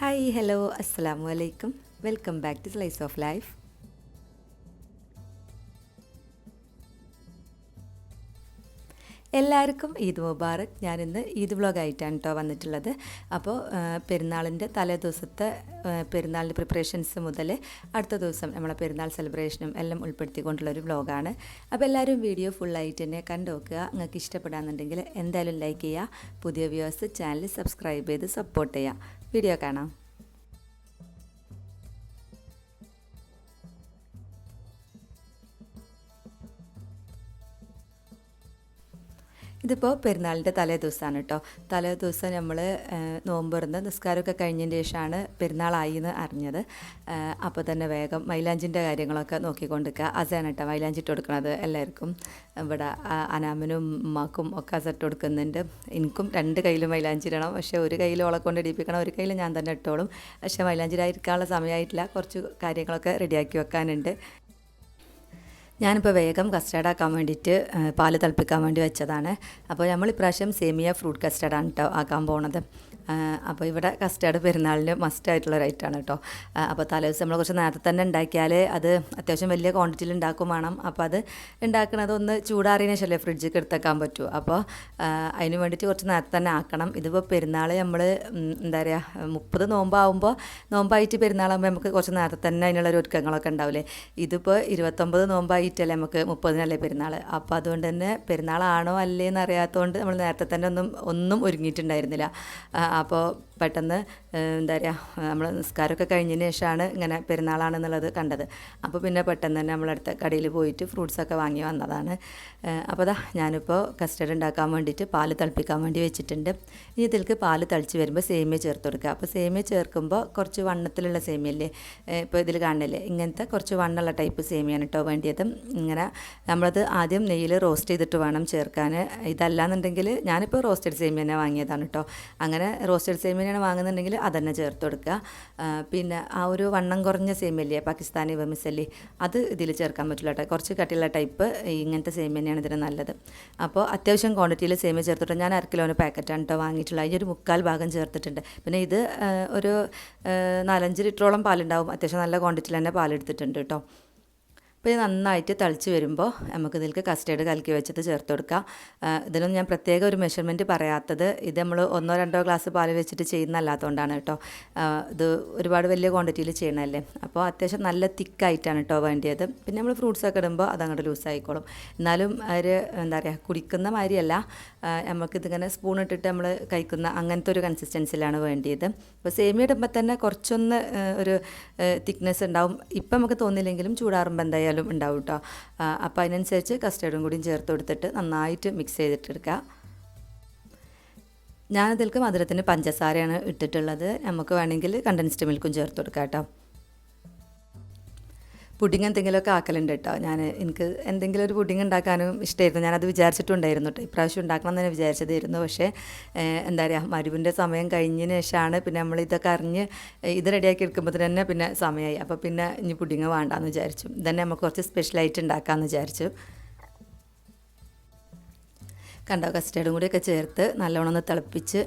Hi hello അസ്സലാമു അലൈക്കും welcome back to slice of life. എല്ലാവർക്കും ഈദ് മുബാറക്. ഞാനിന്ന് ഈദ് വ്ളോഗായിട്ടാണ് കേട്ടോ വന്നിട്ടുള്ളത്. അപ്പോൾ പെരുന്നാളിൻ്റെ തലേ ദിവസത്തെ പെരുന്നാളിൻ്റെ പ്രിപ്പറേഷൻസ് മുതൽ അടുത്ത ദിവസം നമ്മളെ പെരുന്നാൾ സെലിബ്രേഷനും എല്ലാം ഉൾപ്പെടുത്തിക്കൊണ്ടുള്ളൊരു വ്ളോഗാണ്. അപ്പോൾ എല്ലാവരും വീഡിയോ ഫുള്ളായിട്ട് തന്നെ കണ്ടു നോക്കുക. നിങ്ങൾക്ക് ഇഷ്ടപ്പെടാമെന്നുണ്ടെങ്കിൽ എന്തായാലും ലൈക്ക് ചെയ്യുക. പുതിയ വ്യൂവേഴ്സ് ചാനൽ സബ്സ്ക്രൈബ് ചെയ്ത് സപ്പോർട്ട് ചെയ്യുക. വീഡിയോ കാണാം. ഇതിപ്പോൾ പെരുന്നാളിൻ്റെ തലേ ദിവസമാണ് കേട്ടോ. തലേ ദിവസം നമ്മൾ നോമ്പുറന്ന് നിസ്കാരമൊക്കെ കഴിഞ്ഞതിന് ശേഷമാണ് പെരുന്നാളായി എന്ന് അറിഞ്ഞത്. അപ്പോൾ തന്നെ വേഗം മൈലാഞ്ചിൻ്റെ കാര്യങ്ങളൊക്കെ നോക്കിക്കൊണ്ടിരിക്കുക. അസാണ് കേട്ടോ മൈലാഞ്ചി ഇട്ട് കൊടുക്കണത് എല്ലാവർക്കും. ഇവിടെ അനാമിനും ഉമ്മാക്കും ഒക്കെ അസട്ട് കൊടുക്കുന്നുണ്ട്. എനിക്കും രണ്ട് കയ്യിലും മൈലാഞ്ചി ഇടണം. പക്ഷേ ഒരു കയ്യിൽ ഓളെ കൊണ്ട് ഇടിപ്പിക്കണം, ഒരു കയ്യിൽ ഞാൻ തന്നെ ഇട്ടോളും. പക്ഷേ മൈലാഞ്ചിരായിരിക്കാനുള്ള സമയമായിട്ടില്ല. കുറച്ച് കാര്യങ്ങളൊക്കെ റെഡിയാക്കി വെക്കാനുണ്ട്. ഞാനിപ്പോൾ വേഗം കസ്റ്റർഡാക്കാൻ വേണ്ടിയിട്ട് പാല് തിളപ്പിക്കാൻ വേണ്ടി വെച്ചതാണ്. അപ്പോൾ നമ്മൾ ഇപ്രാവശ്യം സേമിയ ഫ്രൂട്ട് കസ്റ്റർഡാണ് കേട്ടോ ആക്കാൻ പോണത്. അപ്പോൾ ഇവിടെ കസ്റ്റർഡ് പെരുന്നാളിന് മസ്റ്റായിട്ടുള്ള റൈറ്റാണ് കേട്ടോ. അപ്പോൾ തലേദിവസം നമ്മൾ കുറച്ച് നേരത്തെ തന്നെ ഉണ്ടാക്കിയാൽ അത് അത്യാവശ്യം വലിയ ക്വാണ്ടിറ്റിയിൽ ഉണ്ടാക്കും വേണം. അപ്പോൾ അത് ഉണ്ടാക്കുന്നത് ഒന്ന് ചൂടാറിയതിന് ശേഷമല്ലേ ഫ്രിഡ്ജിൽ എടുത്തേക്കാൻ പറ്റൂ. അപ്പോൾ അതിന് വേണ്ടിയിട്ട് കുറച്ച് നേരത്തെ തന്നെ ആക്കണം. ഇതിപ്പോൾ പെരുന്നാൾ നമ്മൾ എന്താ പറയുക 30 നോമ്പായിട്ട് പെരുന്നാളാകുമ്പോൾ നമുക്ക് കുറച്ച് നേരത്തെ തന്നെ അതിനുള്ളൊരു ഒരുക്കങ്ങളൊക്കെ ഉണ്ടാവില്ലേ. ഇതിപ്പോൾ 29 നോമ്പായിട്ടല്ലേ നമുക്ക് 30-നല്ലേ പെരുന്നാൾ. അപ്പോൾ അതുകൊണ്ട് തന്നെ പെരുന്നാളാണോ അല്ലേ എന്നറിയാത്തതുകൊണ്ട് നമ്മൾ നേരത്തെ തന്നെ ഒന്നും ഒരുങ്ങിയിട്ടുണ്ടായിരുന്നില്ല. അപ്പോൾ പെട്ടെന്ന് എന്താ പറയുക നമ്മൾ നിസ്കാരമൊക്കെ കഴിഞ്ഞതിന് ശേഷമാണ് ഇങ്ങനെ പെരുന്നാളാണെന്നുള്ളത് കണ്ടത്. അപ്പോൾ പിന്നെ പെട്ടെന്ന് തന്നെ നമ്മളടുത്ത കടയിൽ പോയിട്ട് ഫ്രൂട്ട്സൊക്കെ വാങ്ങി വന്നതാണ്. അപ്പോൾ അതാ ഞാനിപ്പോൾ കസ്റ്റർഡ് ഉണ്ടാക്കാൻ വേണ്ടിയിട്ട് പാല് തിളപ്പിക്കാൻ വേണ്ടി വെച്ചിട്ടുണ്ട്. ഇനി ഇതിലേക്ക് പാല് തിളച്ച് വരുമ്പോൾ സേമിയ ചേർത്ത് കൊടുക്കുക. അപ്പോൾ സേമിയ ചേർക്കുമ്പോൾ കുറച്ച് വണ്ണത്തിലുള്ള സേമിയല്ലേ ഇപ്പോൾ ഇതിൽ കാണുന്നില്ലേ, ഇങ്ങനത്തെ കുറച്ച് വണ്ണമുള്ള ടൈപ്പ് സേമിയാണ് കേട്ടോ വേണ്ടിയത്. ഇങ്ങനെ നമ്മളത് ആദ്യം നെയ്യിൽ റോസ്റ്റ് ചെയ്തിട്ട് വേണം ചേർക്കാൻ. ഇതല്ലാന്നുണ്ടെങ്കിൽ ഞാനിപ്പോൾ റോസ്റ്റഡ് സേമിയ തന്നെ വാങ്ങിയതാണ് കേട്ടോ. അങ്ങനെ റോസ്റ്റഡ് സേമിയയാണ് വാങ്ങുന്നുണ്ടെങ്കിൽ അതന്നെ ചേർത്ത് കൊടുക്കുക. പിന്നെ ആ ഒരു വണ്ണം കുറഞ്ഞ സേമിയല്ലേ പാകിസ്ഥാനി വെമിസല്ലി, അത് ഇതിൽ ചേർക്കാൻ പറ്റില്ല കേട്ടോ. കുറച്ച് കട്ടിയുള്ള ടൈപ്പ് ഇങ്ങനത്തെ സേമിയ തന്നെയാണ് ഇതിന് നല്ലത്. അപ്പോൾ അത്യാവശ്യം ക്വാണ്ടിറ്റിയിൽ സേമിയ ചേർത്തിട്ട് ഞാൻ 1 കിലോന് പാക്കറ്റാണ് കേട്ടോ വാങ്ങിയിട്ടുള്ളത്. അതിൻ്റെ ഒരു 3/4 ഭാഗം ചേർത്തിട്ടുണ്ട്. പിന്നെ ഇത് ഒരു 4-5 ലിറ്ററോളം പാലുണ്ടാവും. അത്യാവശ്യം നല്ല ക്വാണ്ടിറ്റിയിൽ തന്നെ പാലെടുത്തിട്ടുണ്ട് കേട്ടോ. അപ്പോൾ ഇത് നന്നായിട്ട് തിളച്ച് വരുമ്പോൾ നമുക്ക് ഇതിലേക്ക് കസ്റ്റേർഡ് കലക്കി വെച്ചിട്ട് ചേർത്ത് കൊടുക്കാം. ഇതിനൊന്നും ഞാൻ പ്രത്യേക ഒരു മെഷർമെൻറ്റ് പറയാത്തത്, ഇത് നമ്മൾ 1-2 ഗ്ലാസ് പാൽ വെച്ചിട്ട് ചെയ്യുന്നതല്ലാത്തതുകൊണ്ടാണ് കേട്ടോ. ഇത് ഒരുപാട് വലിയ ക്വാണ്ടിറ്റിയിൽ ചെയ്യണമല്ലേ. അപ്പോൾ അത്യാവശ്യം നല്ല തിക്കായിട്ടാണ് കേട്ടോ വേണ്ടിയത്. പിന്നെ നമ്മൾ ഫ്രൂട്ട്സൊക്കെ ഇടുമ്പോൾ അതങ്ങോട്ട് ലൂസായിക്കോളും. എന്നാലും ഒരു എന്താ പറയുക കുടിക്കുന്ന മാതിരിയല്ല, നമുക്കിതിങ്ങനെ സ്പൂൺ ഇട്ടിട്ട് നമ്മൾ കഴിക്കുന്ന അങ്ങനത്തെ ഒരു കൺസിസ്റ്റൻസിലാണ് വേണ്ടിയത്. അപ്പോൾ സേമിയ ഇടുമ്പോൾ തന്നെ കുറച്ചൊന്ന് ഒരു തിക്നെസ് ഉണ്ടാവും. ഇപ്പം നമുക്ക് തോന്നില്ലെങ്കിലും ചൂടാറുമ്പോൾ എന്തായാലും ഉണ്ടാവും കേട്ടോ. അപ്പോൾ അതിനനുസരിച്ച് കസ്റ്റർഡും കൂടിയും ചേർത്ത് കൊടുത്തിട്ട് നന്നായിട്ട് മിക്സ് ചെയ്തിട്ടെടുക്കുക. ഞാനതിലേക്ക് മധുരത്തിന് പഞ്ചസാരയാണ് ഇട്ടിട്ടുള്ളത്. നമുക്ക് വേണമെങ്കിൽ കണ്ടൻസ്ഡ് മിൽക്കും ചേർത്ത് കൊടുക്കാം കേട്ടോ. പുഡിങ് എന്തെങ്കിലുമൊക്കെ ആക്കലുണ്ട് കേട്ടോ. എനിക്ക് എന്തെങ്കിലും ഒരു പുഡിങ് ഉണ്ടാക്കാനും ഇഷ്ടമായിരുന്നു. ഞാനത് വിചാരിച്ചിട്ടുണ്ടായിരുന്നു കേട്ടോ. ഇപ്രാവശ്യം ഉണ്ടാക്കണം എന്ന് തന്നെ വിചാരിച്ചതായിരുന്നു. പക്ഷേ എന്താ പറയുക മരുവിൻ്റെ സമയം കഴിഞ്ഞതിന് ശേഷമാണ് പിന്നെ നമ്മൾ ഇതൊക്കെ അറിഞ്ഞ് ഇത് റെഡിയാക്കി എടുക്കുമ്പോൾ തന്നെ പിന്നെ സമയമായി. അപ്പോൾ പിന്നെ ഇനി പുഡിങ് വേണ്ടാന്ന് വിചാരിച്ചു. ഇതന്നെ നമുക്ക് കുറച്ച് സ്പെഷ്യലായിട്ട് ഉണ്ടാക്കാമെന്ന് വിചാരിച്ചു. കണ്ടോ കസ്റ്റേർഡും കൂടിയൊക്കെ ചേർത്ത് നല്ലോണം ഒന്ന് തിളപ്പിച്ച്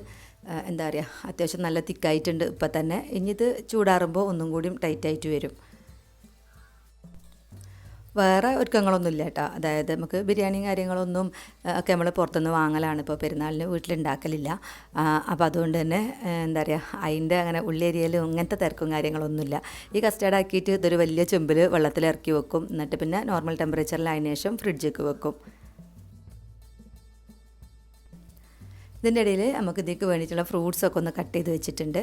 എന്താ പറയുക അത്യാവശ്യം നല്ല തിക്കായിട്ടുണ്ട് ഇപ്പം തന്നെ. ഇനി ഇത് ചൂടാറുമ്പോൾ ഒന്നും കൂടിയും ടൈറ്റായിട്ട് വരും. വേറെ ഒരുക്കങ്ങളൊന്നുമില്ല കേട്ടോ. അതായത് നമുക്ക് ബിരിയാണിയും കാര്യങ്ങളൊന്നും ഒക്കെ നമ്മൾ പുറത്തുനിന്ന് വാങ്ങലാണ്. ഇപ്പോൾ പെരുന്നാളിന് വീട്ടിലുണ്ടാക്കലില്ല. അപ്പോൾ അതുകൊണ്ട് തന്നെ എന്താ പറയുക അതിൻ്റെ അങ്ങനെ ഉള്ളേരിയയിലും ഇങ്ങനത്തെ തിരക്കും കാര്യങ്ങളൊന്നുമില്ല. ഈ കസ്റ്റേർഡ് ആക്കിയിട്ട് ഇതൊരു വലിയ ചെമ്പിൽ വെള്ളത്തിൽ ഇറക്കി വെക്കും. എന്നിട്ട് പിന്നെ നോർമൽ ടെമ്പറേച്ചറിൽ അതിന് ശേഷം ഫ്രിഡ്ജിലേക്ക് വെക്കും. ഇതിൻ്റെ ഇടയിൽ നമുക്ക് ഇതിലേക്ക് വേണ്ടിയിട്ടുള്ള ഫ്രൂട്ട്സൊക്കെ ഒന്ന് കട്ട് ചെയ്ത് വെച്ചിട്ടുണ്ട്.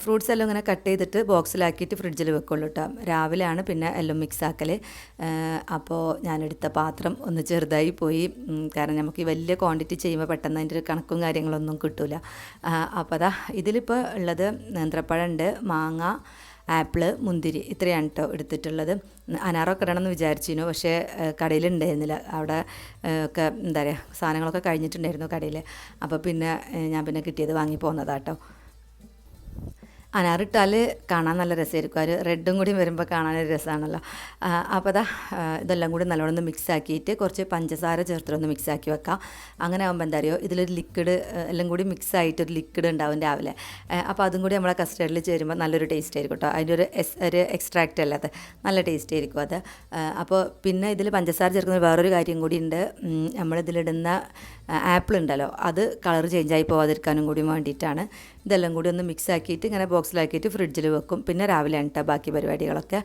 ഫ്രൂട്ട്സ് എല്ലാം ഇങ്ങനെ കട്ട് ചെയ്തിട്ട് ബോക്സിലാക്കിയിട്ട് ഫ്രിഡ്ജിൽ വെക്കുള്ളൂ കേട്ടോ. രാവിലെയാണ് പിന്നെ എല്ലാം മിക്സ് ആക്കൽ. അപ്പോൾ ഞാനെടുത്ത പാത്രം ഒന്ന് ചെറുതായി പോയി. കാരണം നമുക്ക് ഈ വലിയ ക്വാണ്ടിറ്റി ചെയ്യുമ്പോൾ പെട്ടെന്ന് അതിൻ്റെ ഒരു കണക്കും കാര്യങ്ങളൊന്നും കിട്ടില്ല. അപ്പോൾ അതാ ഇതിലിപ്പോൾ ഉള്ളത് നേന്ത്രപ്പഴമുണ്ട്, മാങ്ങ, ആപ്പിള്, മുന്തിരി, ഇത്രയാണ് കേട്ടോ എടുത്തിട്ടുള്ളത്. അനാറൊക്കെ ഇടണമെന്ന് വിചാരിച്ചിരുന്നു, പക്ഷേ കടയിലുണ്ടായിരുന്നില്ല. അവിടെ ഒക്കെ എന്താ പറയുക സാധനങ്ങളൊക്കെ കഴിഞ്ഞിട്ടുണ്ടായിരുന്നു കടയിൽ. അപ്പോൾ പിന്നെ ഞാൻ കിട്ടിയത് വാങ്ങി പോകുന്നതാട്ടോ. അനാറിട്ടാൽ കാണാൻ നല്ല രസമായിരിക്കും. ഒരു റെഡും കൂടി വരുമ്പോൾ കാണാനൊരു രസമാണല്ലോ. അപ്പോൾ ഇതെല്ലാം കൂടി നല്ലോണം ഒന്ന് മിക്സ് ആക്കിയിട്ട് കുറച്ച് പഞ്ചസാര ചേർത്തിട്ടൊന്ന് മിക്സ് ആക്കി വെക്കാം. അങ്ങനെ ആകുമ്പോൾ എന്താ അറിയോ, ഇതിലൊരു ലിക്വിഡ് എല്ലാം കൂടി മിക്സ് ആയിട്ടൊരു ലിക്വിഡ് ഉണ്ടാവും രാവിലെ. അപ്പോൾ അതും കൂടി നമ്മളെ കസ്റ്റർഡിൽ ചേരുമ്പോൾ നല്ലൊരു ടേസ്റ്റ് ആയിരിക്കും കേട്ടോ. അതിൻ്റെ ഒരു എക്സ്ട്രാക്റ്റ് അല്ല അത്, നല്ല ടേസ്റ്റ് ആയിരിക്കും അത്. അപ്പോൾ പിന്നെ ഇതിൽ പഞ്ചസാര ചേർക്കുന്ന വേറൊരു കാര്യം കൂടി ഉണ്ട്. നമ്മളിതിലിടുന്ന ആപ്പിൾ ഉണ്ടല്ലോ, അത് കളർ ചേഞ്ചായി പോകാതിരിക്കാനും കൂടി വേണ്ടിയിട്ടാണ്. ഇതെല്ലാം കൂടി ഒന്ന് മിക്സ് ആക്കിയിട്ട് ഇങ്ങനെ ബോക്സിലാക്കിയിട്ട് ഫ്രിഡ്ജിൽ വെക്കും. പിന്നെ രാവിലെ ആണ് ബാക്കി പരിപാടികളൊക്കെ.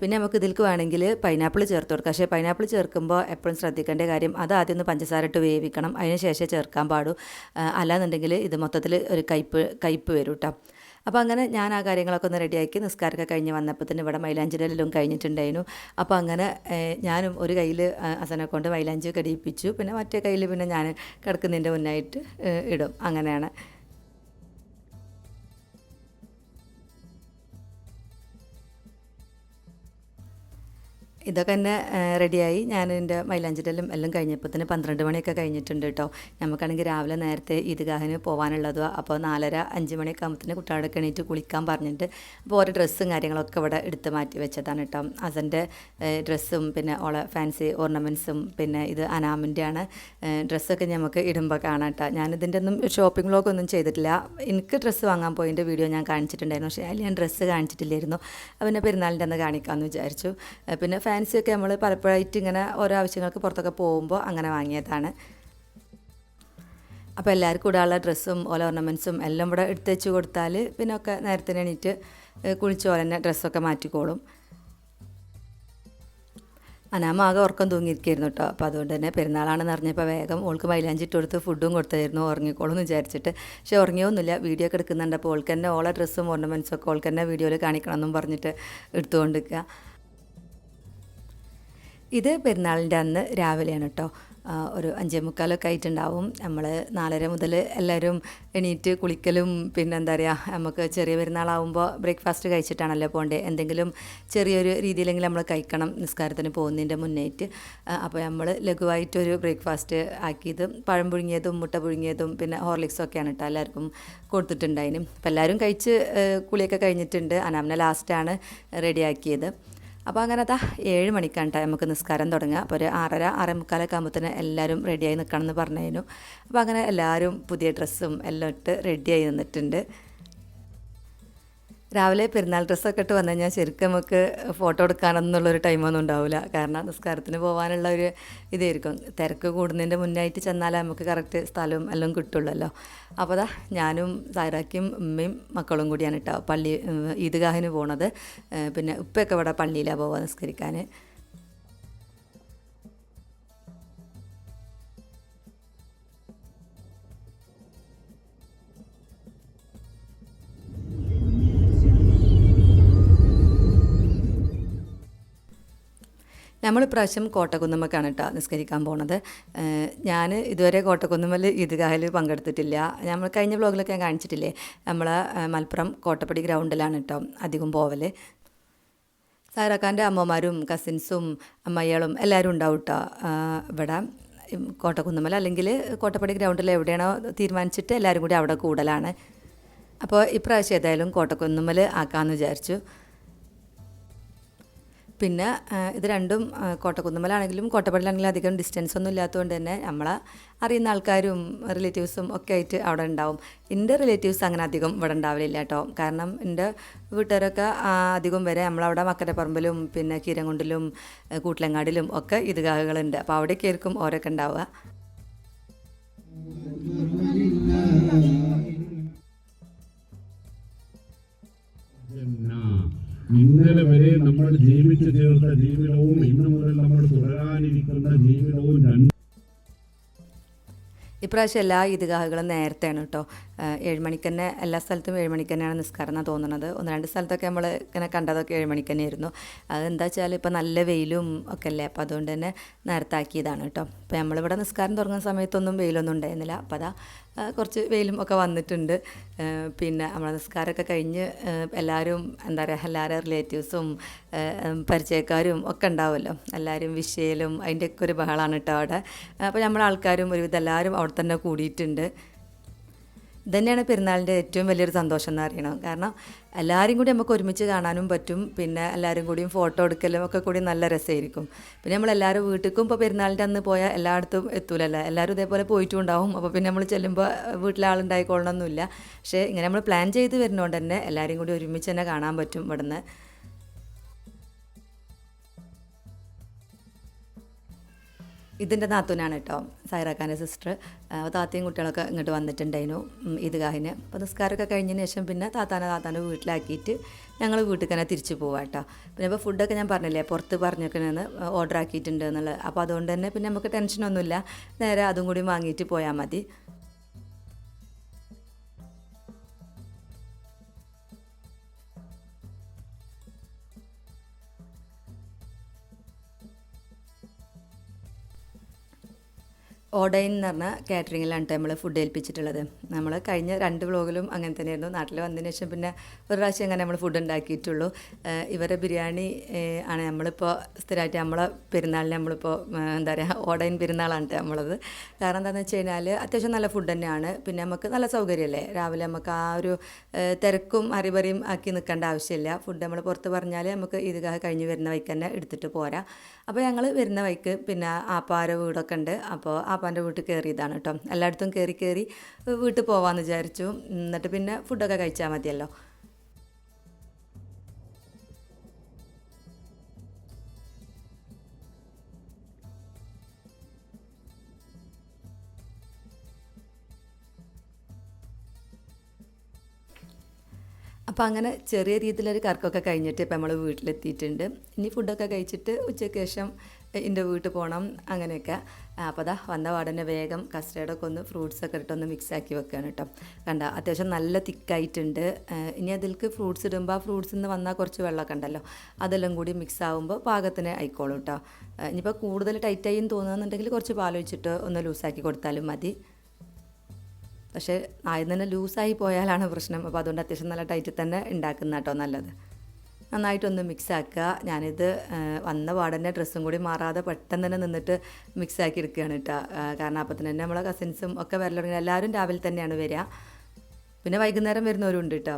പിന്നെ നമുക്ക് ഇതിലേക്ക് വേണമെങ്കിൽ പൈനാപ്പിൾ ചേർത്ത് കൊടുക്കാം. പക്ഷേ പൈനാപ്പിൾ ചേർക്കുമ്പോൾ എപ്പോഴും ശ്രദ്ധിക്കേണ്ട കാര്യം, അത് ആദ്യം ഒന്ന് പഞ്ചസാര ഇട്ട് വേവിക്കണം, അതിന് ശേഷം ചേർക്കാൻ പാടും. അല്ലാന്നുണ്ടെങ്കിൽ ഇത് മൊത്തത്തിൽ ഒരു കയ്പ്പ് വരും കേട്ടോ. അപ്പോൾ അങ്ങനെ ഞാൻ ആ കാര്യങ്ങളൊക്കെ ഒന്ന് റെഡിയാക്കി നിസ്കാരമൊക്കെ കഴിഞ്ഞ് വന്നപ്പോൾ തന്നെ ഇവിടെ മൈലാഞ്ചിടെല്ലാം കഴിഞ്ഞിട്ടുണ്ടായിരുന്നു. അപ്പോൾ അങ്ങനെ ഞാനും ഒരു കയ്യിൽ അസനെ കൊണ്ട് മൈലാഞ്ചി കടിയിപ്പിച്ചു, പിന്നെ മറ്റേ കയ്യിൽ പിന്നെ ഞാൻ കിടക്കുന്നതിൻ്റെ മുന്നായിട്ട് ഇടും. അങ്ങനെയാണ്. ഇതൊക്കെ തന്നെ റെഡിയായി. ഞാൻ എൻ്റെ മൈലാഞ്ചിടെല്ലാം എല്ലാം കഴിഞ്ഞപ്പോൾ തന്നെ 12 മണിയൊക്കെ കഴിഞ്ഞിട്ടുണ്ട് കേട്ടോ. നമുക്കാണെങ്കിൽ രാവിലെ നേരത്തെ ഈദ്ഗാഹിന് പോകാനുള്ളതോ. അപ്പോൾ 4:30-5 മണിയൊക്കെ ആകുമ്പോഴത്തേന് കുട്ടികളൊക്കെ എണീറ്റ് കുളിക്കാൻ പറഞ്ഞിട്ട് അപ്പോൾ ഓരോ ഡ്രസ്സും കാര്യങ്ങളൊക്കെ ഇവിടെ എടുത്ത് മാറ്റി വെച്ചതാണ് കേട്ടോ. അസൻ്റെ ഡ്രസ്സും പിന്നെ ഓളെ ഫാൻസി ഓർണമെൻറ്റ്സും പിന്നെ ഇത് അനാമിൻ്റെ ആണ്. ഡ്രസ്സൊക്കെ നമുക്ക് ഇടുമ്പോൾ കാണാം കേട്ടോ. ഞാനിതിൻ്റെ ഒന്നും ഷോപ്പിംഗ് വ്ളോഗൊന്നും ചെയ്തിട്ടില്ല. എനിക്ക് ഡ്രസ്സ് വാങ്ങാൻ പോയതിൻ്റെ വീഡിയോ ഞാൻ കാണിച്ചിട്ടുണ്ടായിരുന്നു, പക്ഷേ അതിൽ ഞാൻ ഡ്രസ്സ് കാണിച്ചിട്ടില്ലായിരുന്നു. പിന്നെ പെരുന്നാളിൻ്റെ അന്ന് കാണിക്കാമെന്ന് വിചാരിച്ചു. പിന്നെ ഫാൻസിയൊക്കെ നമ്മൾ പലപ്പോഴായിട്ട് ഇങ്ങനെ ഓരോ ആവശ്യങ്ങൾക്ക് പുറത്തൊക്കെ പോകുമ്പോൾ അങ്ങനെ വാങ്ങിയതാണ്. അപ്പോൾ എല്ലാവർക്കും ഇടാനുള്ള ഡ്രസ്സും ഓല ഓർണമെൻറ്റ്സും എല്ലാം ഇവിടെ എടുത്ത് വെച്ച് കൊടുത്താൽ പിന്നെ ഒക്കെ നേരത്തെ എണീറ്റ് കുളിച്ച് പോലെ തന്നെ ഡ്രസ്സൊക്കെ മാറ്റിക്കോളും. അനാമ ആകെ ഉറക്കം തൂങ്ങിയിരിക്കുകയായിരുന്നു കേട്ടോ. അപ്പോൾ അതുകൊണ്ട് തന്നെ പെരുന്നാളാണെന്ന് അറിഞ്ഞപ്പോൾ വേഗം ഓൾക്ക് മൈലാഞ്ചി ഇട്ട് കൊടുത്ത് ഫുഡും കൊടുത്തായിരുന്നു, ഉറങ്ങിക്കോളും എന്ന് വിചാരിച്ചിട്ട്. പക്ഷേ ഉറങ്ങിയൊന്നുമില്ല, വീഡിയോ ഒക്കെ എടുക്കുന്നുണ്ട്. അപ്പോൾ ഓൾക്ക് തന്നെ ഓളെ ഡ്രസ്സും ഓർണമെൻറ്റ്സും ഒക്കെ ഓൾക്ക് തന്നെ വീഡിയോയിൽ കാണിക്കണം എന്നും പറഞ്ഞിട്ട് എടുത്തുകൊണ്ടിരിക്കുക. ഇത് പെരുന്നാളിൻ്റെ അന്ന് രാവിലെയാണ് കേട്ടോ. ഒരു 5:45 ആയിട്ടുണ്ടാവും. നമ്മൾ 4:30 മുതൽ എല്ലാവരും എണീറ്റ് കുളിക്കലും പിന്നെ എന്താ പറയുക, നമുക്ക് ചെറിയ പെരുന്നാളാവുമ്പോൾ ബ്രേക്ക്ഫാസ്റ്റ് കഴിച്ചിട്ടാണല്ലോ പോകേണ്ടത്. എന്തെങ്കിലും ചെറിയൊരു രീതിയിലെങ്കിലും നമ്മൾ കഴിക്കണം നിസ്കാരത്തിന് പോകുന്നതിൻ്റെ മുന്നേറ്റ്. അപ്പോൾ നമ്മൾ ലഘുവായിട്ടൊരു ബ്രേക്ക്ഫാസ്റ്റ് ആക്കിയതും പഴം പുഴുങ്ങിയതും മുട്ട പുഴുങ്ങിയതും പിന്നെ ഹോർലിക്സും ഒക്കെയാണ് കേട്ടോ എല്ലാവർക്കും കൊടുത്തിട്ടുണ്ടായിന്. അപ്പോൾ എല്ലാവരും കഴിച്ച് കുളിയൊക്കെ കഴിഞ്ഞിട്ടുണ്ട്. അനാമിനെ ലാസ്റ്റാണ് റെഡിയാക്കിയത്. അപ്പോൾ അങ്ങനെ 7 മണിക്കാണ് കേട്ടോ നമുക്ക് നിസ്കാരം തുടങ്ങുക. അപ്പോൾ ഒരു 6:30-6:45 ആകുമ്പോഴത്തേന് എല്ലാവരും റെഡിയായി നിൽക്കണം എന്ന് പറഞ്ഞതിനു. അപ്പോൾ അങ്ങനെ എല്ലാവരും പുതിയ ഡ്രസ്സും എല്ലാം ഇട്ട് റെഡിയായി നിന്നിട്ടുണ്ട്. രാവിലെ പെരുന്നാൾ ഡ്രസ്സൊക്കെ ഇട്ട് വന്നു കഴിഞ്ഞാൽ ശരിക്കും നമുക്ക് ഫോട്ടോ എടുക്കാനൊന്നുള്ളൊരു ടൈമൊന്നും ഉണ്ടാവില്ല. കാരണം നിസ്കാരത്തിന് പോകാനുള്ള ഒരു ഇതായിരിക്കും. തിരക്ക് കൂടുന്നതിൻ്റെ മുന്നായിട്ട് ചെന്നാലേ നമുക്ക് കറക്റ്റ് സ്ഥലവും എല്ലാം കിട്ടുള്ളല്ലോ. അപ്പോൾ ഞാനും സായറാക്കിയും ഉമ്മയും മക്കളും കൂടിയാണ് കേട്ടോ ഈദ്ഗാഹിന് പോണത്. പിന്നെ ഉപ്പയൊക്കെ ഇവിടെ പള്ളിയിലാണ് പോവുക നിസ്കരിക്കാൻ. നമ്മളിപ്രാവശ്യം കോട്ടക്കുന്നുമ്മക്കാണ് കേട്ടോ നിസ്കരിക്കാൻ പോണത്. ഞാൻ ഇതുവരെ കോട്ടക്കുന്നുമ്മൽ ഈദ്ഗാഹിൽ പങ്കെടുത്തിട്ടില്ല. നമ്മൾ കഴിഞ്ഞ വ്ളോഗിലൊക്കെ ഞാൻ കാണിച്ചിട്ടില്ലേ, നമ്മളെ മലപ്പുറം കോട്ടപ്പടി ഗ്രൗണ്ടിലാണ് കേട്ടോ അധികം പോവൽ. സായറാക്കാൻ്റെ അമ്മമാരും കസിൻസും അമ്മയ്യകളും എല്ലാവരും ഉണ്ടാവും കേട്ടോ ഇവിടെ കോട്ടക്കുന്നുമ്മൽ. അല്ലെങ്കിൽ കോട്ടപ്പടി ഗ്രൗണ്ടിൽ എവിടെയാണോ തീരുമാനിച്ചിട്ട് എല്ലാവരും കൂടി അവിടെ കൂടലാണ്. അപ്പോൾ ഇപ്രാവശ്യം ഏതായാലും കോട്ടക്കുന്നുമ്മൽ ആക്കാമെന്ന് വിചാരിച്ചു. പിന്നെ ഇത് രണ്ടും കോട്ടക്കുന്നുമ്മലാണെങ്കിലും കോട്ടപ്പടിയിലാണെങ്കിലും അധികം ഡിസ്റ്റൻസ് ഒന്നും ഇല്ലാത്തതുകൊണ്ട് തന്നെ നമ്മളെ അറിയുന്ന ആൾക്കാരും റിലേറ്റീവ്സും ഒക്കെ ആയിട്ട് അവിടെ ഉണ്ടാവും. എൻ്റെ റിലേറ്റീവ്സ് അങ്ങനെ അധികം ഇവിടെ ഉണ്ടാവില്ല കേട്ടോ. കാരണം എൻ്റെ വീട്ടുകാരൊക്കെ അധികം വരെ നമ്മളവിടെ മക്കരപ്പറമ്പിലും പിന്നെ കീരങ്കുണ്ടിലും കൂട്ടിലങ്ങാടിലും ഒക്കെ ഈദ്ഗാഹുകളുണ്ട്. അപ്പോൾ അവിടേക്ക് ആയിരിക്കും ഓരോക്കെ ഉണ്ടാവുക. ഇന്നലെ വരെ നമ്മൾ ജീവിച്ചു തീർത്ത ജീവിതവും ഇന്നു മുതൽ നമ്മൾ തുടരാനിരിക്കുന്ന ജീവിതവും ഇപ്രാവശ്യം എല്ലാ ഈദ്ഗാഹുകളും നേരത്തെയാണ് കേട്ടോ. 7 മണിക്ക് തന്നെ എല്ലാ സ്ഥലത്തും 7 മണിക്ക് തന്നെയാണ് നിസ്കാരം എന്നാണ് തോന്നുന്നത്. 1-2 സ്ഥലത്തൊക്കെ നമ്മൾ ഇങ്ങനെ കണ്ടതൊക്കെ 7 മണിക്ക് തന്നെയായിരുന്നു. അതെന്താ വെച്ചാൽ ഇപ്പോൾ നല്ല വെയിലും ഒക്കെ അല്ലേ, അപ്പോൾ അതുകൊണ്ട് തന്നെ നേരത്തെ ആക്കിയതാണ് കേട്ടോ. അപ്പോൾ നമ്മളിവിടെ നിസ്കാരം തുടങ്ങുന്ന സമയത്തൊന്നും വെയിലൊന്നും ഉണ്ടായിരുന്നില്ല. അപ്പോൾ കുറച്ച് വെയിലും ഒക്കെ വന്നിട്ടുണ്ട്. പിന്നെ നമ്മളെ നിസ്കാരമൊക്കെ കഴിഞ്ഞ് എല്ലാവരും എന്താ പറയുക, എല്ലാവരും റിലേറ്റീവ്സും പരിചയക്കാരും ഒക്കെ ഉണ്ടാവുമല്ലോ. എല്ലാവരും വിഷ് ചെയ്യലും അതിൻ്റെയൊക്കെ ഒരു ബഹളമാണ് കേട്ടോ അവിടെ. അപ്പോൾ നമ്മളെ ആൾക്കാരും ഒരുവിധം എല്ലാവരും അവിടെ തന്നെ കൂടിയിട്ടുണ്ട്. ഇതന്നെയാണ് പെരുന്നാളിൻ്റെ ഏറ്റവും വലിയൊരു സന്തോഷം എന്ന് അറിയണം. കാരണം എല്ലാവരും കൂടി നമുക്ക് ഒരുമിച്ച് കാണാനും പറ്റും. പിന്നെ എല്ലാവരും കൂടിയും ഫോട്ടോ എടുക്കലും ഒക്കെ കൂടി നല്ല രസമായിരിക്കും. പിന്നെ നമ്മളെല്ലാവരും വീട്ടിലേക്കും ഇപ്പോൾ പെരുന്നാളിൻ്റെ അന്ന് പോയാൽ എല്ലായിടത്തും എത്തൂലല്ലോ, എല്ലാവരും ഇതേപോലെ പോയിട്ടും ഉണ്ടാവും. അപ്പോൾ പിന്നെ നമ്മൾ ചെല്ലുമ്പോൾ വീട്ടിലെ ആളുണ്ടായിക്കൊള്ളണമെന്നില്ല. പക്ഷേ ഇങ്ങനെ നമ്മൾ പ്ലാൻ ചെയ്ത് വരുന്നതുകൊണ്ട് തന്നെ എല്ലാവരും കൂടി ഒരുമിച്ച് തന്നെ കാണാൻ പറ്റും ഇവിടുന്ന്. ഇതിൻ്റെ നാത്തൂനാണ് കേട്ടോ, സൈറാക്കാൻ്റെ സിസ്റ്റർ. താത്തയും കുട്ടികളൊക്കെ ഇങ്ങോട്ട് വന്നിട്ടുണ്ടായിരുന്നു ഈദ്ഗാഹിന്. അപ്പോൾ നിസ്കാരമൊക്കെ കഴിഞ്ഞതിന് ശേഷം പിന്നെ താത്താനെ വീട്ടിലാക്കിയിട്ട് ഞങ്ങൾ വീട്ടിൽ തന്നെ തിരിച്ചു പോവാം കേട്ടോ. പിന്നെ ഇപ്പോൾ ഫുഡൊക്കെ ഞാൻ പറഞ്ഞില്ലേ പുറത്ത് പറഞ്ഞേക്കണെന്ന് ഓർഡർ ആക്കിയിട്ടുണ്ട് എന്നുള്ളത്. അപ്പോൾ അതുകൊണ്ട് തന്നെ പിന്നെ നമുക്ക് ടെൻഷനൊന്നുമില്ല, നേരെ അതും കൂടി വാങ്ങിയിട്ട് പോയാൽ മതി. ഓഡൈൻ എന്ന് പറഞ്ഞ കാറ്ററിങ്ങിലാണ് നമ്മൾ ഫുഡ് ഏൽപ്പിച്ചിട്ടുള്ളത്. നമ്മൾ കഴിഞ്ഞ 2 വ്ലോഗിലും അങ്ങനെ തന്നെയായിരുന്നു. നാട്ടിൽ വന്നതിന് ശേഷം പിന്നെ ഒരു പ്രാവശ്യം അങ്ങനെ നമ്മൾ ഫുഡ് ഉണ്ടാക്കിയിട്ടുള്ളൂ. ഇവരെ ബിരിയാണി ആണ് നമ്മളിപ്പോൾ സ്ഥിരമായിട്ട് നമ്മളെ പെരുന്നാളിന് നമ്മളിപ്പോൾ എന്താ പറയുക ഓഡൈൻ പെരുന്നാളാണ് നമ്മളത്. കാരണം എന്താണെന്ന് വെച്ച് കഴിഞ്ഞാൽ അത്യാവശ്യം നല്ല ഫുഡ് തന്നെയാണ്. പിന്നെ നമുക്ക് നല്ല സൗകര്യമല്ലേ, രാവിലെ നമുക്ക് ആ ഒരു തിരക്കും അറിവറിയും ആക്കി നിൽക്കേണ്ട ആവശ്യമില്ല. ഫുഡ് നമ്മൾ പുറത്ത് പറഞ്ഞാൽ നമുക്ക് ഈദ്ഗാഹ് കഴിഞ്ഞ് വരുന്ന വഴിക്ക് തന്നെ എടുത്തിട്ട് പോരാ. അപ്പോൾ ഞങ്ങൾ വരുന്ന വഴിക്ക് പിന്നെ ആപ്പാരെ വീടൊക്കെ ഉണ്ട്. അപ്പോൾ ആപ്പാൻ്റെ വീട്ടിൽ കയറിയതാണ് കേട്ടോ. എല്ലായിടത്തും കയറി വീട്ടിൽ പോകാമെന്ന് വിചാരിച്ചു. എന്നിട്ട് പിന്നെ ഫുഡൊക്കെ കഴിച്ചാൽ മതിയല്ലോ. അപ്പോൾ അങ്ങനെ ചെറിയ രീതിയിലൊരു കറക്കമൊക്കെ കഴിഞ്ഞിട്ട് ഇപ്പം നമ്മൾ വീട്ടിലെത്തിയിട്ടുണ്ട്. ഇനി ഫുഡൊക്കെ കഴിച്ചിട്ട് ഉച്ചയ്ക്ക് ശേഷം എൻ്റെ വീട്ടിൽ പോകണം അങ്ങനെയൊക്കെ. അപ്പോൾ അതാ വന്ന പാടന്നെ വേഗം കസ്റ്റേർഡൊക്കെ ഒന്ന് ഫ്രൂട്ട്സൊക്കെ ഇട്ടൊന്ന് മിക്സാക്കി വെക്കുകയാണ് കേട്ടോ. കണ്ട അത്യാവശ്യം നല്ല തിക്കായിട്ടുണ്ട്. ഇനി അതിലേക്ക് ഫ്രൂട്ട്സ് ഇടുമ്പോൾ ആ ഫ്രൂട്ട്സിൽ നിന്ന് വന്നാൽ കുറച്ച് വെള്ളമൊക്കെ ഉണ്ടല്ലോ, അതെല്ലാം കൂടി മിക്സ് ആകുമ്പോൾ പാകത്തിന് ആയിക്കോളും കേട്ടോ. ഇനിയിപ്പോൾ കൂടുതൽ ടൈറ്റായി തോന്നുന്നുണ്ടെങ്കിൽ കുറച്ച് പാലൊഴിച്ചിട്ട് ഒന്ന് ലൂസാക്കി കൊടുത്താലും മതി. പക്ഷേ ആദ്യം തന്നെ ലൂസായി പോയാലാണ് പ്രശ്നം. അപ്പോൾ അതുകൊണ്ട് അത്യാവശ്യം നല്ല ടൈറ്റിൽ തന്നെ ഉണ്ടാക്കുന്ന കേട്ടോ നല്ലത്. നന്നായിട്ടൊന്ന് മിക്സ് ആക്കുക. ഞാനിത് വന്ന പാടന്നെ ഡ്രസ്സും കൂടി മാറാതെ പെട്ടെന്ന് തന്നെ നിന്നിട്ട് മിക്സാക്കി എടുക്കുകയാണ് കേട്ടോ. കാരണം അപ്പം തന്നെ നമ്മളെ കസിൻസും ഒക്കെ വരൽ തുടങ്ങി. എല്ലാവരും രാവിലെ തന്നെയാണ് വരിക. പിന്നെ വൈകുന്നേരം വരുന്നവരുണ്ട് കേട്ടോ.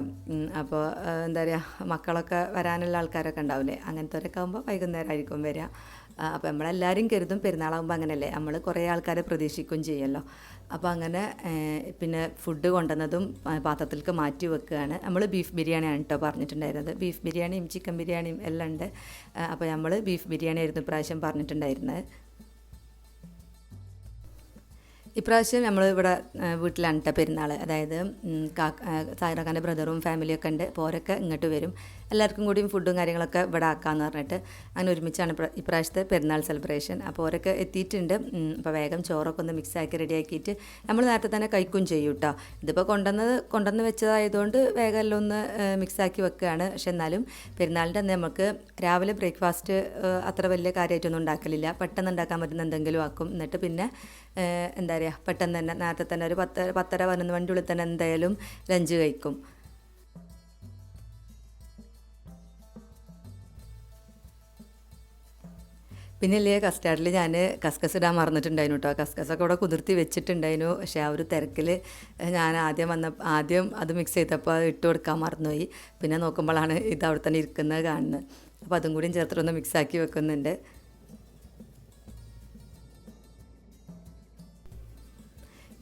അപ്പോൾ എന്താ പറയുക മക്കളൊക്കെ വരാനുള്ള ആൾക്കാരൊക്കെ ഉണ്ടാവില്ലേ, അങ്ങനത്തെവരൊക്കെ ആകുമ്പോൾ വൈകുന്നേരം ആയിരിക്കും വരിക. അപ്പോൾ നമ്മളെല്ലാവരും കരുതും പെരുന്നാളാകുമ്പോൾ അങ്ങനെയല്ലേ, നമ്മൾ കുറേ ആൾക്കാരെ പ്രതീക്ഷിക്കുകയും ചെയ്യുമല്ലോ. അപ്പോൾ അങ്ങനെ പിന്നെ ഫുഡ് കൊണ്ടുവന്നതും പാത്രത്തിലേക്ക് മാറ്റി വെക്കുകയാണ്. നമ്മൾ ബീഫ് ബിരിയാണിയാണ് കേട്ടോ പറഞ്ഞിട്ടുണ്ടായിരുന്നത്. ബീഫ് ബിരിയാണിയും ചിക്കൻ ബിരിയാണിയും എല്ലാം ഉണ്ട്. അപ്പോൾ നമ്മൾ ബീഫ് ബിരിയാണി ആയിരുന്നു ഇപ്രാവശ്യം പറഞ്ഞിട്ടുണ്ടായിരുന്നത്. ഇപ്രാവശ്യം നമ്മൾ ഇവിടെ വീട്ടിലാണ് കേട്ടോ പെരുന്നാൾ. അതായത് സായിറാക്കാൻ്റെ ബ്രദറും ഫാമിലിയൊക്കെ ഉണ്ട്. അപ്പോൾ അവരൊക്കെ ഇങ്ങോട്ട് വരും. എല്ലാവർക്കും കൂടിയും ഫുഡും കാര്യങ്ങളൊക്കെ ഇവിടെ ആക്കാമെന്ന് പറഞ്ഞിട്ട് അങ്ങനെ ഒരുമിച്ചാണ് ഇപ്രാവശ്യത്തെ പെരുന്നാൾ സെലിബ്രേഷൻ. അപ്പോൾ അവരൊക്കെ എത്തിയിട്ടുണ്ട്. അപ്പോൾ വേഗം ചോറൊക്കെ ഒന്ന് മിക്സാക്കി റെഡിയാക്കിയിട്ട് നമ്മൾ നേരത്തെ തന്നെ കഴിക്കുകയും ചെയ്യും കേട്ടോ. ഇതിപ്പോൾ കൊണ്ടുവന്ന് വെച്ചതായതുകൊണ്ട് വേഗം എല്ലാം ഒന്ന് മിക്സാക്കി വെക്കുകയാണ്. പക്ഷെ എന്നാലും പെരുന്നാളിൻ്റെ അന്ന് നമുക്ക് രാവിലെ ബ്രേക്ക്ഫാസ്റ്റ് അത്ര വലിയ കാര്യമായിട്ടൊന്നും ഉണ്ടാക്കലില്ല. പെട്ടെന്ന് ഉണ്ടാക്കാൻ പറ്റുന്ന എന്തെങ്കിലും ആക്കും. എന്നിട്ട് പിന്നെ എന്താ പറയുക പെട്ടെന്ന് തന്നെ നേരത്തെ തന്നെ ഒരു 10:30-11 മണിൻ്റെ ഉള്ളിൽ തന്നെ എന്തായാലും ലഞ്ച് കഴിക്കും. പിന്നെ ഇല്ലേ കസ്റ്റാർഡിൽ ഞാൻ കസ്കസ് ഇടാൻ മറന്നിട്ടുണ്ടായിരുന്നു കേട്ടോ. കസ്കസൊക്കെ ഇവിടെ കുതിർത്തി വെച്ചിട്ടുണ്ടായിരുന്നു. പക്ഷേ ആ ഒരു തിരക്കിൽ ഞാൻ ആദ്യം അത് മിക്സ് ചെയ്തപ്പോൾ അത് ഇട്ട് കൊടുക്കാൻ മറന്നുപോയി. പിന്നെ നോക്കുമ്പോഴാണ് ഇത് അവിടെ തന്നെ ഇരിക്കുന്നത് കാണുന്നത്. അപ്പോൾ അതും കൂടിയും ചേർത്തിട്ടൊന്ന് മിക്സാക്കി വെക്കുന്നുണ്ട്.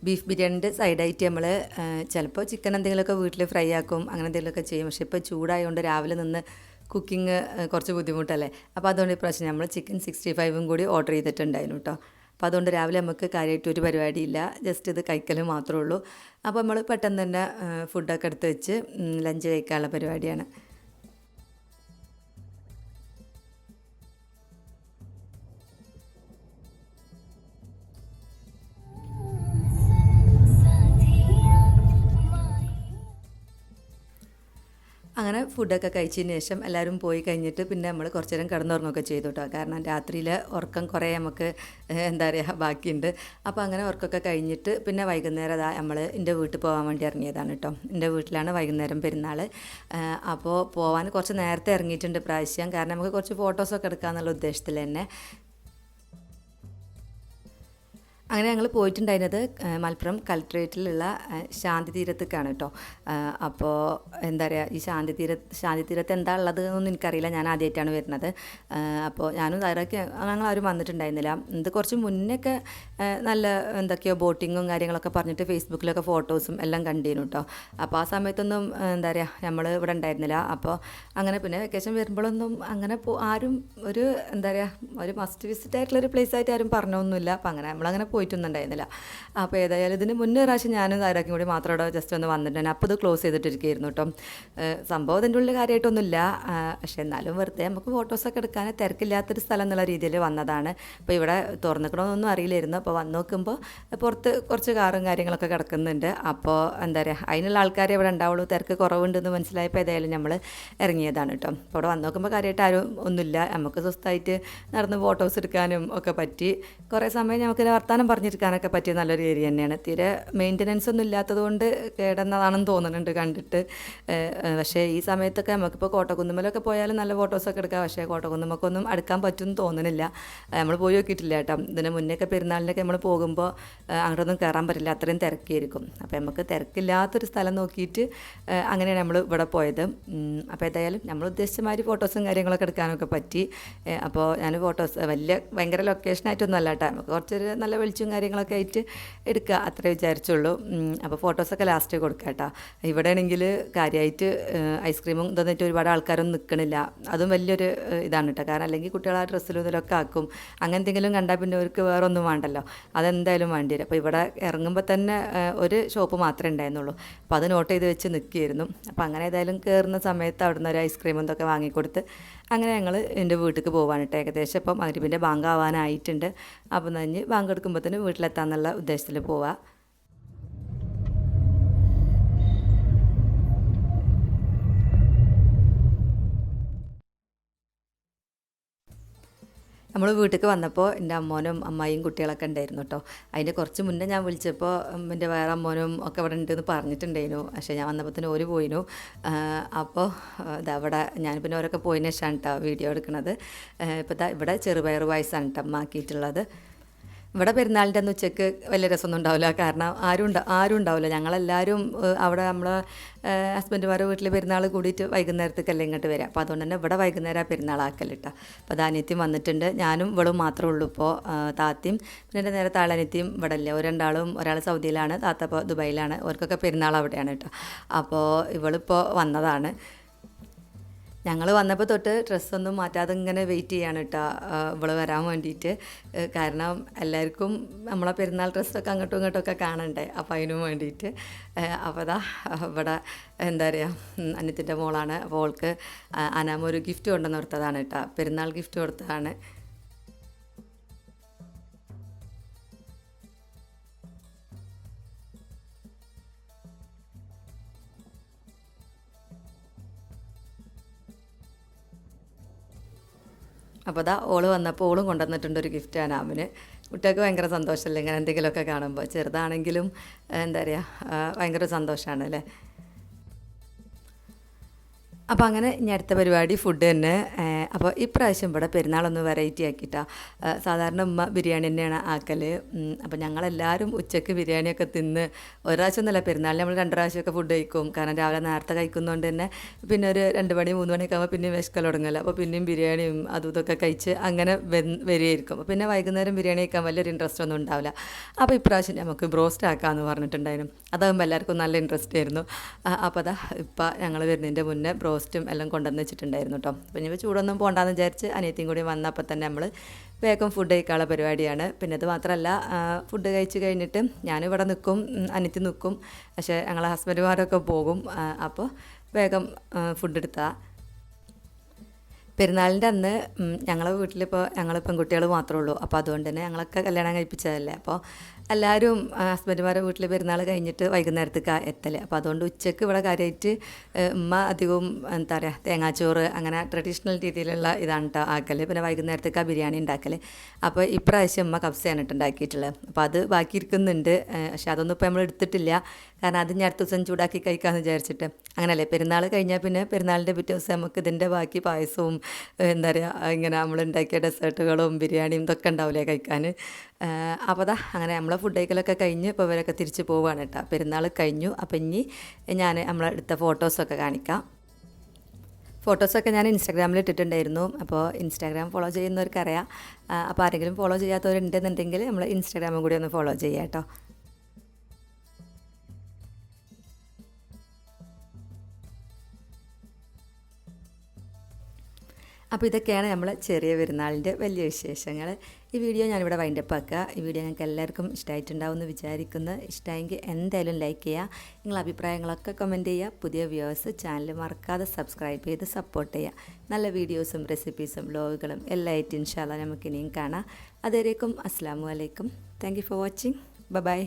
ബീഫ് ബിരിയാണിൻ്റെ സൈഡായിട്ട് നമ്മൾ ചിലപ്പോൾ ചിക്കൻ എന്തെങ്കിലുമൊക്കെ വീട്ടിൽ ഫ്രൈ ആക്കും, അങ്ങനെ എന്തെങ്കിലുമൊക്കെ ചെയ്യും. പക്ഷേ ഇപ്പോൾ ചൂടായതുകൊണ്ട് രാവിലെ നിന്ന് കുക്കിംഗ് കുറച്ച് ബുദ്ധിമുട്ടല്ലേ. അപ്പോൾ അതുകൊണ്ട് ഇപ്രാവശ്യം നമ്മൾ ചിക്കൻ 65 കൂടി ഓർഡർ ചെയ്തിട്ടുണ്ടായിരുന്നു കേട്ടോ. അപ്പോൾ അതുകൊണ്ട് രാവിലെ നമുക്ക് കാര്യമായിട്ട് ഒരു പരിപാടിയില്ല, ജസ്റ്റ് ഇത് കഴിക്കൽ മാത്രമേ ഉള്ളൂ. അപ്പോൾ നമ്മൾ പെട്ടെന്ന് തന്നെ ഫുഡൊക്കെ എടുത്ത് വെച്ച് ലഞ്ച് കഴിക്കാനുള്ള പരിപാടിയാണ്. അങ്ങനെ ഫുഡൊക്കെ കഴിച്ചതിന് ശേഷം എല്ലാവരും പോയി കഴിഞ്ഞിട്ട് പിന്നെ നമ്മൾ കുറച്ച് നേരം കിടന്നുറങ്ങുകയൊക്കെ ചെയ്തു കേട്ടോ. കാരണം രാത്രിയിൽ ഉറക്കം കുറേ നമുക്ക് എന്താ പറയുക ബാക്കിയുണ്ട്. അപ്പോൾ അങ്ങനെ ഉറക്കമൊക്കെ കഴിഞ്ഞിട്ട് പിന്നെ വൈകുന്നേരം നമ്മൾ എൻ്റെ വീട്ടിൽ പോകാൻ വേണ്ടി ഇറങ്ങിയതാണ് കേട്ടോ. എൻ്റെ വീട്ടിലാണ് വൈകുന്നേരം പെരുന്നാൾ. അപ്പോൾ പോകാൻ കുറച്ച് നേരത്തെ ഇറങ്ങിയിട്ടുണ്ട് പ്രാവശ്യം. കാരണം നമുക്ക് കുറച്ച് ഫോട്ടോസൊക്കെ എടുക്കാമെന്നുള്ള ഉദ്ദേശത്തിൽ തന്നെ. അങ്ങനെ ഞങ്ങൾ പോയിട്ടുണ്ടായിരുന്നത് മലപ്പുറം കലക്ട്രേറ്റിലുള്ള ശാന്തി തീരത്തേക്കാണ് കേട്ടോ. അപ്പോൾ എന്താ പറയുക, ഈ ശാന്തി തീരത്ത് എന്താ ഉള്ളത് എന്നൊന്നും എനിക്കറിയില്ല, ഞാൻ ആദ്യമായിട്ടാണ് വരുന്നത്. അപ്പോൾ ഞാനും തയ്യാറാക്കി, ഞങ്ങളാരും വന്നിട്ടുണ്ടായിരുന്നില്ല. ഇത് കുറച്ച് മുന്നേയൊക്കെ നല്ല എന്തൊക്കെയോ ബോട്ടിങ്ങും കാര്യങ്ങളൊക്കെ പറഞ്ഞിട്ട് ഫേസ്ബുക്കിലൊക്കെ ഫോട്ടോസും എല്ലാം കണ്ടിരുന്നു കേട്ടോ. അപ്പോൾ ആ സമയത്തൊന്നും എന്താ പറയുക നമ്മൾ ഇവിടെ ഉണ്ടായിരുന്നില്ല. അപ്പോൾ അങ്ങനെ പിന്നെ വെക്കേഷൻ വരുമ്പോഴൊന്നും അങ്ങനെ ആരും ഒരു എന്താ പറയുക ഒരു മസ്റ്റ് വിസിറ്റ് ആയിട്ടുള്ളൊരു പ്ലേസ് ആയിട്ട് ആരും പറഞ്ഞൊന്നുമില്ല. അപ്പോൾ അങ്ങനെ നമ്മളങ്ങനെ പോയിട്ടൊന്നും ഉണ്ടായിരുന്നില്ല. അപ്പോൾ ഏതായാലും ഇതിന് മുന്നേ പ്രാവശ്യം ഞാനും താരാക്കും കൂടി മാത്രം ഇവിടെ ജസ്റ്റ് ഒന്ന് വന്നിട്ടുണ്ടായിരുന്നു. അപ്പോൾ ഇത് ക്ലോസ് ചെയ്തിട്ടിരിക്കുകയായിരുന്നു കേട്ടോ. സംഭവം ഇതിൻ്റെ ഉള്ളിൽ കാര്യമായിട്ടൊന്നുമില്ല, പക്ഷെ എന്നാലും വെറുതെ നമുക്ക് ഫോട്ടോസൊക്കെ എടുക്കാൻ തിരക്കില്ലാത്തൊരു സ്ഥലം എന്നുള്ള രീതിയിൽ വന്നതാണ്. അപ്പോൾ ഇവിടെ തുറന്നിക്കണമെന്നൊന്നും അറിയില്ലായിരുന്നു. അപ്പോൾ വന്ന് നോക്കുമ്പോൾ പുറത്ത് കുറച്ച് കാറും കാര്യങ്ങളൊക്കെ കിടക്കുന്നുണ്ട്. അപ്പോൾ എന്താ പറയുക അതിനുള്ള ആൾക്കാരെ ഇവിടെ ഉണ്ടാവുള്ളൂ, തിരക്ക് കുറവുണ്ടെന്ന് മനസ്സിലായപ്പോൾ ഏതായാലും നമ്മൾ ഇറങ്ങിയതാണ് കേട്ടോ. അപ്പോൾ ഇവിടെ വന്ന് നോക്കുമ്പോൾ കാര്യമായിട്ട് ആരും ഒന്നുമില്ല. നമുക്ക് സ്വസ്ഥമായിട്ട് നടന്ന് ഫോട്ടോസ് എടുക്കാനും ഒക്കെ പറ്റി. കുറേ സമയം നമുക്ക് വർത്താനം പറഞ്ഞിരിക്കാനൊക്കെ പറ്റിയ നല്ലൊരു ഏരിയ തന്നെയാണ്. തീരെ മെയിൻ്റനൻസ് ഒന്നും ഇല്ലാത്തതുകൊണ്ട് കേടുന്നതാണെന്ന് തോന്നുന്നുണ്ട് കണ്ടിട്ട്. പക്ഷേ ഈ സമയത്തൊക്കെ നമുക്കിപ്പോൾ കോട്ടക്കുന്നുമ്മലൊക്കെ പോയാലും നല്ല ഫോട്ടോസൊക്കെ എടുക്കാം. പക്ഷേ കോട്ടക്കുന്നുമ്മക്കൊന്നും അടുക്കാൻ പറ്റുമെന്ന് തോന്നുന്നില്ല. നമ്മൾ പോയി നോക്കിയിട്ടില്ല കേട്ടോ. ഇതിന് മുന്നേയൊക്കെ പെരുന്നാളിനൊക്കെ നമ്മൾ പോകുമ്പോൾ അങ്ങോട്ടൊന്നും കയറാൻ പറ്റില്ല, അത്രയും തിരക്കായിരിക്കും. അപ്പോൾ നമുക്ക് തിരക്കില്ലാത്തൊരു സ്ഥലം നോക്കിയിട്ട് അങ്ങനെയാണ് നമ്മൾ ഇവിടെ പോയത്. അപ്പോൾ ഏതായാലും നമ്മൾ ഉദ്ദേശിച്ച മാതിരി ഫോട്ടോസും കാര്യങ്ങളൊക്കെ എടുക്കാനൊക്കെ പറ്റി. അപ്പോൾ ഞാൻ ഫോട്ടോസ് ഭയങ്കര ലൊക്കേഷനായിട്ടൊന്നും അല്ല കേട്ടോ, നമുക്ക് കുറച്ചൊരു നല്ല വെളിച്ചവും കാര്യങ്ങളൊക്കെ ആയിട്ട് എടുക്കുക അത്രേ വിചാരിച്ചുള്ളൂ. അപ്പോൾ ഫോട്ടോസൊക്കെ ലാസ്റ്റ് കൊടുക്കുക കേട്ടോ. ഇവിടെ ആണെങ്കിൽ കാര്യമായിട്ട് ഐസ്ക്രീമും തന്നിട്ട് ഒരുപാട് ആൾക്കാരൊന്നും നിൽക്കണില്ല. അതും വലിയൊരു ഇതാണ് കേട്ടോ. കാരണം അല്ലെങ്കിൽ കുട്ടികൾ ആ ഡ്രസ്സിലും ഇതിലൊക്കെ ആക്കും. അങ്ങനെ എന്തെങ്കിലും കണ്ടാൽ പിന്നെ അവർക്ക് വേറെ ഒന്നും വേണ്ടല്ലോ, അതെന്തായാലും വേണ്ടി വരും. അപ്പോൾ ഇവിടെ ഇറങ്ങുമ്പോൾ തന്നെ ഒരു ഷോപ്പ് മാത്രമേ ഉണ്ടായിരുന്നുള്ളൂ. അപ്പോൾ അത് നോട്ട് ചെയ്ത് വെച്ച് നിൽക്കുകയായിരുന്നു. അപ്പോൾ അങ്ങനെ ഏതായാലും കയറുന്ന സമയത്ത് അവിടുന്ന് ഒരു ഐസ്ക്രീം എന്തൊക്കെ വാങ്ങിക്കൊടുത്ത് അങ്ങനെ ഞങ്ങൾ എൻ്റെ വീട്ടിലേക്ക് പോകാൻ കേട്ടോ. ഏകദേശം ഇപ്പം മഗ്‌രിബിൻ്റെ ബാങ്ക് ആവാനായിട്ടുണ്ട്. അപ്പോൾ നഞ്ഞ് ബാങ്ക് എടുക്കുമ്പോഴത്തേനും വീട്ടിലെത്താന്നുള്ള ഉദ്ദേശത്തിൽ പോവാം. നമ്മൾ വീട്ടിലേക്ക് വന്നപ്പോൾ എൻ്റെ അമ്മോനും അമ്മായിയും കുട്ടികളൊക്കെ ഉണ്ടായിരുന്നു കേട്ടോ. അതിൻ്റെ കുറച്ച് മുന്നേ ഞാൻ വിളിച്ചപ്പോൾ എൻ്റെ വേറെ അമ്മോനും ഒക്കെ ഇവിടെ ഉണ്ടെന്ന് പറഞ്ഞിട്ടുണ്ടായിരുന്നു. പക്ഷേ ഞാൻ വന്നപ്പോഴത്തേനും ഓര് പോയിരുന്നു. അപ്പോൾ ഇതവിടെ ഞാൻ പിന്നെ ഓരൊക്കെ പോയതിന് ശേഷമാണ് കേട്ടോ വീഡിയോ എടുക്കുന്നത്. ഇപ്പോൾ ഇവിടെ ചെറുപയർ പായസമാണ് കേട്ടോ അമ്മ ആക്കിയിട്ടുള്ളത്. ഇവിടെ പെരുന്നാളിൻ്റെ അന്ന് ഉച്ചയ്ക്ക് വലിയ രസമൊന്നും ഉണ്ടാവില്ല, കാരണം ആരും ഉണ്ടാവില്ല. ഞങ്ങളെല്ലാവരും അവിടെ നമ്മളെ ഹസ്ബൻഡുമാരുടെ വീട്ടിൽ പെരുന്നാൾ കൂടിയിട്ട് വൈകുന്നേരത്തേക്കല്ലേ ഇങ്ങോട്ട് വരാം. അപ്പോൾ അതുകൊണ്ട് തന്നെ ഇവിടെ വൈകുന്നേരം പെരുന്നാളാക്കലിട്ട. അപ്പോൾ അനിയത്തിയും വന്നിട്ടുണ്ട്, ഞാനും ഇവളും മാത്രമേ ഉള്ളൂ ഇപ്പോൾ. താത്തയും പിന്നെ എൻ്റെ നേരെ താളനിയത്തിയും ഇവിടെ ഇല്ല. രണ്ടാളും, ഒരാൾ സൗദിയിലാണ്, താത്ത ഇപ്പോൾ ദുബായിലാണ്. അവർക്കൊക്കെ പെരുന്നാൾ അവിടെയാണ് കേട്ടോ. അപ്പോൾ ഇവളിപ്പോൾ വന്നതാണ്. ഞങ്ങൾ വന്നപ്പോൾ തൊട്ട് ഡ്രസ്സൊന്നും മാറ്റാതെ ഇങ്ങനെ വെയിറ്റ് ചെയ്യാണ് കേട്ടോ ഇവള് വരാൻ വേണ്ടിയിട്ട്. കാരണം എല്ലാവർക്കും നമ്മളെ പെരുന്നാൾ ഡ്രസ്സൊക്കെ അങ്ങോട്ടും ഇങ്ങോട്ടുമൊക്കെ കാണണ്ടേ, അപ്പോൾ അതിനും വേണ്ടിയിട്ട്. അപ്പോൾ അതാ ഇവിടെ എന്താ പറയുക അനിയത്തിൻ്റെ മോളാണ്. അപ്പോൾ അവൾക്ക് അനാമ ഒരു ഗിഫ്റ്റ് കൊണ്ടുവന്ന് കൊടുത്തതാണ് കേട്ടോ, പെരുന്നാൾ ഗിഫ്റ്റ് കൊടുത്തതാണ്. അപ്പോൾ അതാ ഓള് വന്നപ്പോൾ ഓളും കൊണ്ടുവന്നിട്ടുണ്ട് ഒരു ഗിഫ്റ്റ് അനാമിന്. കുട്ടികൾക്ക് ഭയങ്കര സന്തോഷമല്ലേ ഇങ്ങനെ എന്തെങ്കിലുമൊക്കെ കാണുമ്പോൾ, ചെറുതാണെങ്കിലും എന്താ പറയുക ഭയങ്കര സന്തോഷമാണ് അല്ലേ. അപ്പോൾ അങ്ങനെ ഇനി അടുത്ത പരിപാടി ഫുഡ് തന്നെ. അപ്പോൾ ഇപ്രാവശ്യം ഇവിടെ പെരുന്നാളൊന്ന് വെറൈറ്റി ആക്കിയിട്ടാണ്. സാധാരണ ഉമ്മ ബിരിയാണി തന്നെയാണ് ആക്കൽ. അപ്പോൾ ഞങ്ങളെല്ലാവരും ഉച്ചയ്ക്ക് ബിരിയാണിയൊക്കെ തിന്ന് ഒരു പ്രാവശ്യം ഒന്നുമല്ല, പെരുന്നാളിൽ നമ്മൾ 2 പ്രാവശ്യമൊക്കെ ഫുഡ് കഴിക്കും. കാരണം രാവിലെ നേരത്തെ കഴിക്കുന്നതുകൊണ്ട് തന്നെ പിന്നെ ഒരു 2 മണി 3 മണിയൊക്കെ ആകുമ്പോൾ പിന്നെയും വിശക്കൽ തുടങ്ങുമല്ലോ. അപ്പോൾ പിന്നെയും ബിരിയാണിയും അതും ഇതൊക്കെ കഴിച്ച് അങ്ങനെ വരികയായിരിക്കും. അപ്പോൾ പിന്നെ വൈകുന്നേരം ബിരിയാണി കഴിക്കാൻ വലിയൊരു ഇൻട്രസ്റ്റ് ഒന്നും ഉണ്ടാവില്ല. അപ്പോൾ ഇപ്രാവശ്യം നമുക്ക് ബ്രോസ്റ്റ് ആക്കാമെന്ന് പറഞ്ഞിട്ടുണ്ടായിരുന്നു. അതാകുമ്പോൾ എല്ലാവർക്കും നല്ല ഇൻട്രസ്റ്റ് ആയിരുന്നു. അപ്പോൾ അതാ ഇപ്പം ഞങ്ങൾ വരുന്നതിൻ്റെ മുന്നേ ബ്രോസ്റ്റും എല്ലാം കൊണ്ടുവന്ന് വെച്ചിട്ടുണ്ടായിരുന്നു കേട്ടോ. അപ്പോൾ ഇനി ചൂടൊന്നും പോകണ്ടെന്ന് വിചാരിച്ച് അനിയത്തിയും കൂടി വന്നപ്പോൾ തന്നെ നമ്മൾ വേഗം ഫുഡ് കഴിക്കാനുള്ള പരിപാടിയാണ്. പിന്നെ അത് മാത്രമല്ല, ഫുഡ് കഴിച്ച് കഴിഞ്ഞിട്ട് ഞാനിവിടെ നിൽക്കും, അനിയത്തി നിൽക്കും. പക്ഷേ ഞങ്ങളെ ഹസ്ബൻഡുമാരൊക്കെ പോകും. അപ്പോൾ വേഗം ഫുഡ് എടുത്താൽ പെരുന്നാളിൻ്റെ അന്ന് ഞങ്ങളെ വീട്ടിലിപ്പോൾ ഞങ്ങൾ പെൺകുട്ടികൾ മാത്രമേ ഉള്ളൂ. അപ്പോൾ അതുകൊണ്ട് തന്നെ ഞങ്ങളൊക്കെ കല്യാണം കഴിപ്പിച്ചതല്ലേ. അപ്പോൾ എല്ലാവരും ഹസ്ബൻഡുമാരുടെ വീട്ടിൽ പെരുന്നാൾ കഴിഞ്ഞിട്ട് വൈകുന്നേരത്തേക്ക് എത്തൽ. അപ്പോൾ അതുകൊണ്ട് ഉച്ചയ്ക്ക് ഇവിടെ കാര്യമായിട്ട് ഉമ്മ അധികവും എന്താ പറയുക തേങ്ങാച്ചോറ് അങ്ങനെ ട്രഡീഷണൽ രീതിയിലുള്ള ഇതാണ് കേട്ടോ ആക്കൽ. പിന്നെ വൈകുന്നേരത്തേക്ക് ബിരിയാണി ഉണ്ടാക്കൽ. അപ്പോൾ ഇപ്രാവശ്യം ഉമ്മ കബ്സയാണ് കേട്ടോ ഉണ്ടാക്കിയിട്ടുള്ളത്. അപ്പോൾ അത് ബാക്കി ഇരിക്കുന്നുണ്ട്. പക്ഷെ അതൊന്നും ഇപ്പോൾ നമ്മൾ എടുത്തിട്ടില്ല, കാരണം അത് ഞാൻ അടുത്ത ദിവസം ചൂടാക്കി കഴിക്കാമെന്ന് വിചാരിച്ചിട്ട്. അങ്ങനെയല്ലേ, പെരുന്നാൾ കഴിഞ്ഞാൽ പിന്നെ പെരുന്നാളിൻ്റെ പിറ്റേ ദിവസം നമുക്ക് ഇതിൻ്റെ ബാക്കി പായസവും എന്താ പറയുക ഇങ്ങനെ നമ്മളുണ്ടാക്കിയ ഡെസേർട്ടുകളും ബിരിയാണിയും ഇതൊക്കെ ഉണ്ടാവില്ലേ കഴിക്കാൻ. അപ്പോൾ അങ്ങനെ നമ്മളെ ഫുഡ് കഴിക്കലൊക്കെ കഴിഞ്ഞ് ഇപ്പോൾ ഇവരൊക്കെ തിരിച്ച് പോവുകയാണ് കേട്ടോ. പെരുന്നാൾ കഴിഞ്ഞു. അപ്പോൾ ഇനി ഞാൻ നമ്മളെടുത്ത ഫോട്ടോസൊക്കെ കാണിക്കാം. ഫോട്ടോസൊക്കെ ഞാൻ ഇൻസ്റ്റാഗ്രാമിൽ ഇട്ടിട്ടുണ്ടായിരുന്നു. അപ്പോൾ ഇൻസ്റ്റാഗ്രാം ഫോളോ ചെയ്യുന്നവർക്കറിയാം. അപ്പോൾ ആരെങ്കിലും ഫോളോ ചെയ്യാത്തവരുണ്ടെന്നുണ്ടെങ്കിൽ നമ്മൾ ഇൻസ്റ്റാഗ്രാമും കൂടി ഒന്ന് ഫോളോ ചെയ്യാം കേട്ടോ. അപ്പോൾ ഇതൊക്കെയാണ് നമ്മൾ ചെറിയ പെരുന്നാളിൻ്റെ വലിയ വിശേഷങ്ങൾ. ഈ വീഡിയോ ഞാനിവിടെ വൈൻഡപ്പ് ആക്കുക. ഈ വീഡിയോ ഞങ്ങൾക്ക് എല്ലാവർക്കും ഇഷ്ടമായിട്ടുണ്ടാവും എന്ന് വിചാരിക്കുന്നു. ഇഷ്ടമായെങ്കിൽ എന്തായാലും ലൈക്ക് ചെയ്യുക. നിങ്ങളുടെ അഭിപ്രായങ്ങളൊക്കെ കമൻറ്റ് ചെയ്യുക. പുതിയ വ്യൂവേഴ്സ് ചാനൽ മറക്കാതെ സബ്സ്ക്രൈബ് ചെയ്ത് സപ്പോർട്ട് ചെയ്യുക. നല്ല വീഡിയോസും റെസിപ്പീസും വ്ലോഗുകളും എല്ലാം ആയിട്ട് ഇൻഷാ അല്ലാഹ് നമുക്ക് ഇനിയും കാണാം. അതുവരേക്കും അസ്സലാമു അലൈക്കും. Thank you for watching. By.